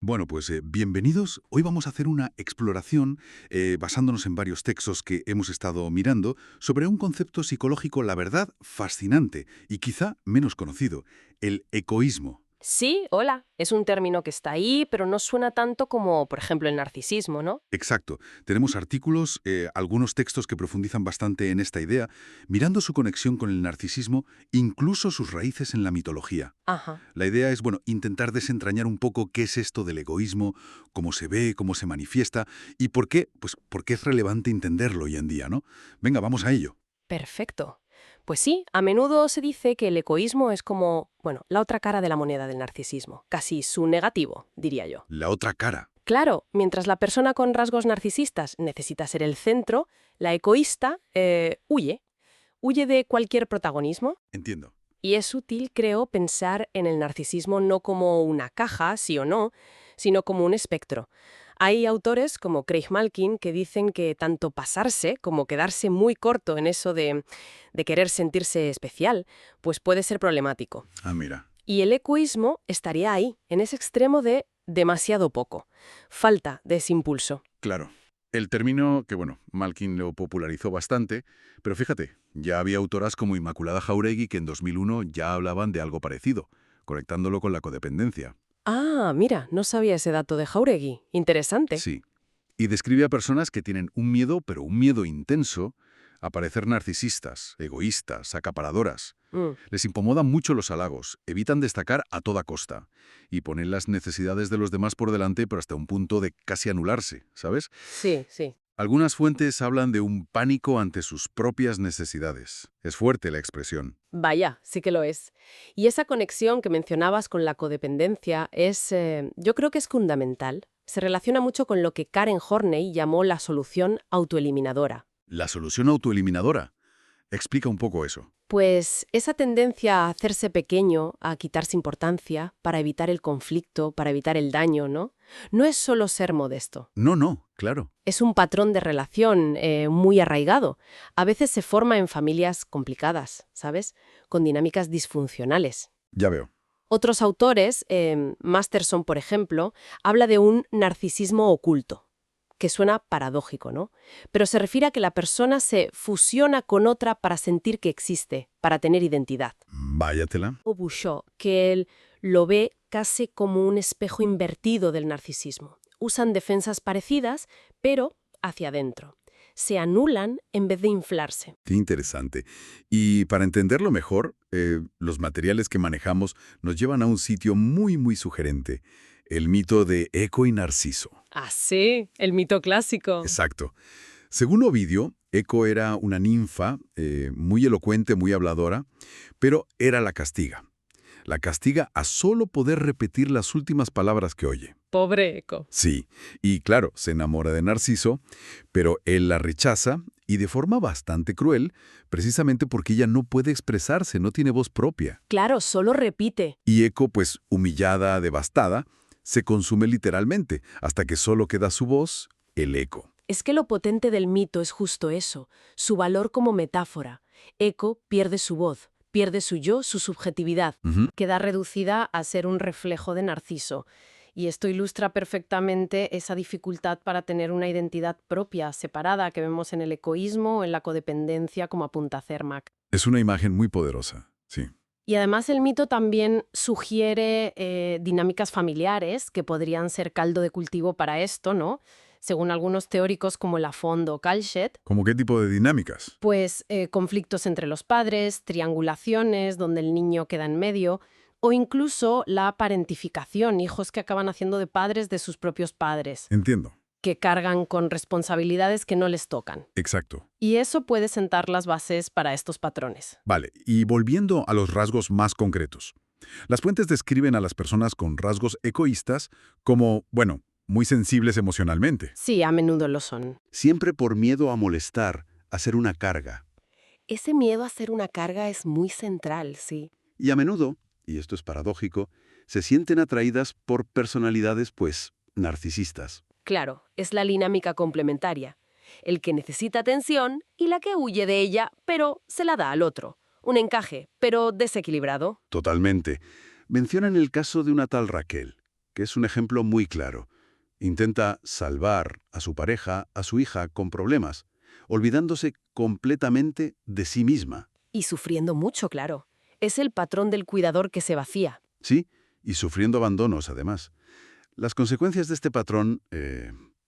Bueno, pues bienvenidos. Hoy vamos a hacer una exploración basándonos en varios textos que hemos estado mirando sobre un concepto psicológico, la verdad, fascinante y quizá menos conocido, el ecoísmo. Sí, hola. Es un término que está ahí, pero no suena tanto como, por ejemplo, el narcisismo, ¿no? Exacto. Tenemos artículos, algunos textos que profundizan bastante en esta idea, mirando su conexión con el narcisismo, incluso sus raíces en la mitología. Ajá. La idea es, bueno, intentar desentrañar un poco qué es esto del egoísmo, cómo se ve, cómo se manifiesta y por qué, pues, por qué es relevante entenderlo hoy en día, ¿no? Venga, vamos a ello. Perfecto. Pues sí, a menudo se dice que el egoísmo es como, bueno, la otra cara de la moneda del narcisismo, casi su negativo, diría yo. La otra cara. Claro, mientras la persona con rasgos narcisistas necesita ser el centro, la egoísta huye de cualquier protagonismo. Entiendo. Y es útil, creo, pensar en el narcisismo no como una caja, sí o no, sino como un espectro. Hay autores como Craig Malkin que dicen que tanto pasarse como quedarse muy corto en eso de querer sentirse especial, pues puede ser problemático. Ah, mira. Y el egoísmo estaría ahí, en ese extremo de demasiado poco, falta de ese impulso. Claro. El término que, bueno, Malkin lo popularizó bastante, pero fíjate, ya había autoras como Inmaculada Jáuregui que en 2001 ya hablaban de algo parecido, conectándolo con la codependencia. Ah, mira, no sabía ese dato de Jáuregui. Interesante. Sí. Y describe a personas que tienen un miedo, pero un miedo intenso, a parecer narcisistas, egoístas, acaparadoras. Mm. Les incomodan mucho los halagos, evitan destacar a toda costa y ponen las necesidades de los demás por delante, pero hasta un punto de casi anularse, ¿sabes? Sí, sí. Algunas fuentes hablan de un pánico ante sus propias necesidades. Es fuerte la expresión. Vaya, sí que lo es. Y esa conexión que mencionabas con la codependencia yo creo que es fundamental. Se relaciona mucho con lo que Karen Horney llamó la solución autoeliminadora. La solución autoeliminadora. Explica un poco eso. Pues esa tendencia a hacerse pequeño, a quitarse importancia, para evitar el conflicto, para evitar el daño, ¿no? No es solo ser modesto. No, no, claro. Es un patrón de relación muy arraigado. A veces se forma en familias complicadas, ¿sabes? Con dinámicas disfuncionales. Ya veo. Otros autores, Masterson, por ejemplo, habla de un narcisismo oculto, que suena paradójico, ¿no? Pero se refiere a que la persona se fusiona con otra para sentir que existe, para tener identidad. Váyatela. O Bouchot, que él lo ve casi como un espejo invertido del narcisismo. Usan defensas parecidas, pero hacia adentro. Se anulan en vez de inflarse. Qué interesante. Y para entenderlo mejor, los materiales que manejamos nos llevan a un sitio muy, muy sugerente. El mito de Eco y Narciso. Ah, sí, el mito clásico. Exacto. Según Ovidio, Eco era una ninfa muy elocuente, muy habladora, pero era la castiga. La castiga a solo poder repetir las últimas palabras que oye. Pobre Eco. Sí, y claro, se enamora de Narciso, pero él la rechaza y de forma bastante cruel, precisamente porque ella no puede expresarse, no tiene voz propia. Claro, solo repite. Y Eco, pues humillada, devastada, se consume literalmente, hasta que solo queda su voz, el eco. Es que lo potente del mito es justo eso, su valor como metáfora. Eco pierde su voz, pierde su yo, su subjetividad. Ujú. Queda reducida a ser un reflejo de Narciso. Y esto ilustra perfectamente esa dificultad para tener una identidad propia, separada, que vemos en el ecoísmo o en la codependencia, como apunta Cermak. Es una imagen muy poderosa, sí. Y además el mito también sugiere dinámicas familiares que podrían ser caldo de cultivo para esto, ¿no? Según algunos teóricos como Lafond o Kalshet, ¿Cómo qué tipo de dinámicas? pues conflictos entre los padres, triangulaciones donde el niño queda en medio, o incluso la parentificación, hijos que acaban haciendo de padres de sus propios padres, Entiendo. que cargan con responsabilidades que no les tocan. Exacto. Y eso puede sentar las bases para estos patrones. Vale, y volviendo a los rasgos más concretos. Las fuentes describen a las personas con rasgos egoístas como, bueno, muy sensibles emocionalmente. Sí, a menudo lo son. Siempre por miedo a molestar, a ser una carga. Ese miedo a ser una carga es muy central, sí. Y a menudo, y esto es paradójico, se sienten atraídas por personalidades, pues, narcisistas. Claro, es la dinámica complementaria. El que necesita atención y la que huye de ella, pero se la da al otro. Un encaje, pero desequilibrado. Totalmente. Mencionan el caso de una tal Raquel. que es un ejemplo muy claro. Intenta salvar a su pareja, a su hija, con problemas, olvidándose completamente de sí misma. Y sufriendo mucho, claro. Es el patrón del cuidador que se vacía. Sí, y sufriendo abandonos, además. Las consecuencias de este patrón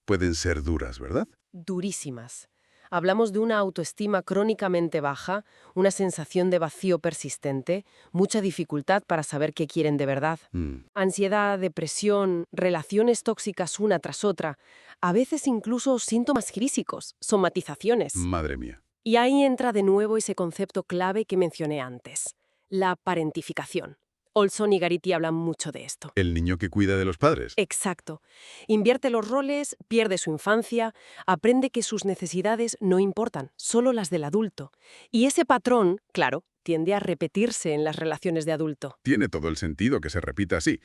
pueden ser duras, ¿verdad? Durísimas. Hablamos de una autoestima crónicamente baja, una sensación de vacío persistente, mucha dificultad para saber qué quieren de verdad. Mm, Ansiedad, depresión, relaciones tóxicas una tras otra, a veces incluso síntomas físicos, somatizaciones. madre mía. Y ahí entra de nuevo ese concepto clave que mencioné antes, la parentificación. Olson y Garity hablan mucho de esto. El niño que cuida de los padres. Exacto. Invierte los roles, pierde su infancia, aprende que sus necesidades no importan, solo las del adulto. Y ese patrón, claro, tiende a repetirse en las relaciones de adulto. Tiene todo el sentido que se repita así.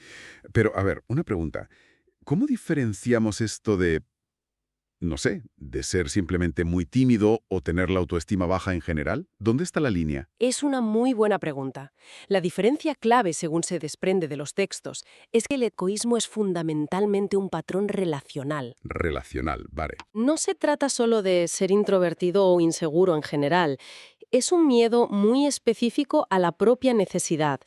Pero, a ver, una pregunta. ¿Cómo diferenciamos esto de, no sé, de ser simplemente muy tímido o tener la autoestima baja en general? ¿Dónde está la línea? Es una muy buena pregunta. La diferencia clave, según se desprende de los textos, es que el egoísmo es fundamentalmente un patrón relacional. Relacional, vale. No se trata solo de ser introvertido o inseguro en general. Es un miedo muy específico a la propia necesidad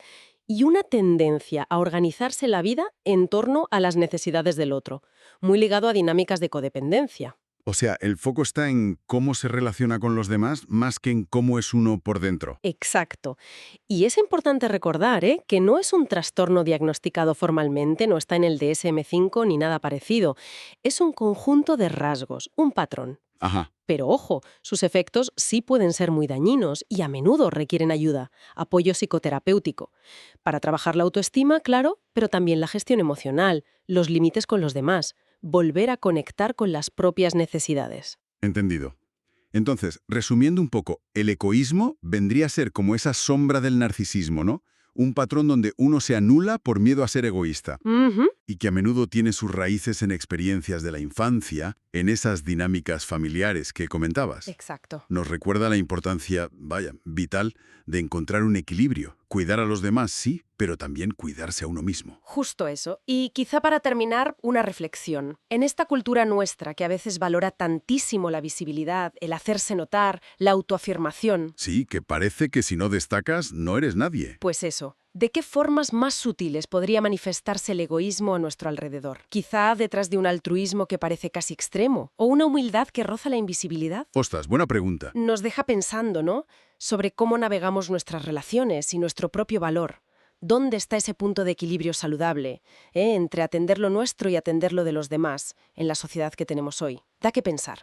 y una tendencia a organizarse la vida en torno a las necesidades del otro, muy ligado a dinámicas de codependencia. O sea, el foco está en cómo se relaciona con los demás más que en cómo es uno por dentro. Exacto. Y es importante recordar, que no es un trastorno diagnosticado formalmente, no está en el DSM-5 ni nada parecido. Es un conjunto de rasgos, un patrón. Ajá. Pero ojo, sus efectos sí pueden ser muy dañinos y a menudo requieren ayuda, apoyo psicoterapéutico. Para trabajar la autoestima, claro, pero también la gestión emocional, los límites con los demás, volver a conectar con las propias necesidades. Entendido. Entonces, resumiendo un poco, el egoísmo vendría a ser como esa sombra del narcisismo, ¿no? Un patrón donde uno se anula por miedo a ser egoísta Ujú. y que a menudo tiene sus raíces en experiencias de la infancia, en esas dinámicas familiares que comentabas. Exacto. Nos recuerda la importancia, vaya, vital, de encontrar un equilibrio. Cuidar a los demás, sí, pero también cuidarse a uno mismo. Justo eso. Y quizá para terminar, una reflexión. En esta cultura nuestra, que a veces valora tantísimo la visibilidad, el hacerse notar, la autoafirmación, Sí, que parece que si no destacas, no eres nadie. pues eso, ¿de qué formas más sutiles podría manifestarse el egoísmo a nuestro alrededor? Quizá detrás de un altruismo que parece casi extremo, o una humildad que roza la invisibilidad. Ostras, buena pregunta. Nos deja pensando, ¿no?, sobre cómo navegamos nuestras relaciones y nuestro propio valor. ¿Dónde está ese punto de equilibrio saludable, entre atender lo nuestro y atender lo de los demás en la sociedad que tenemos hoy? Da que pensar.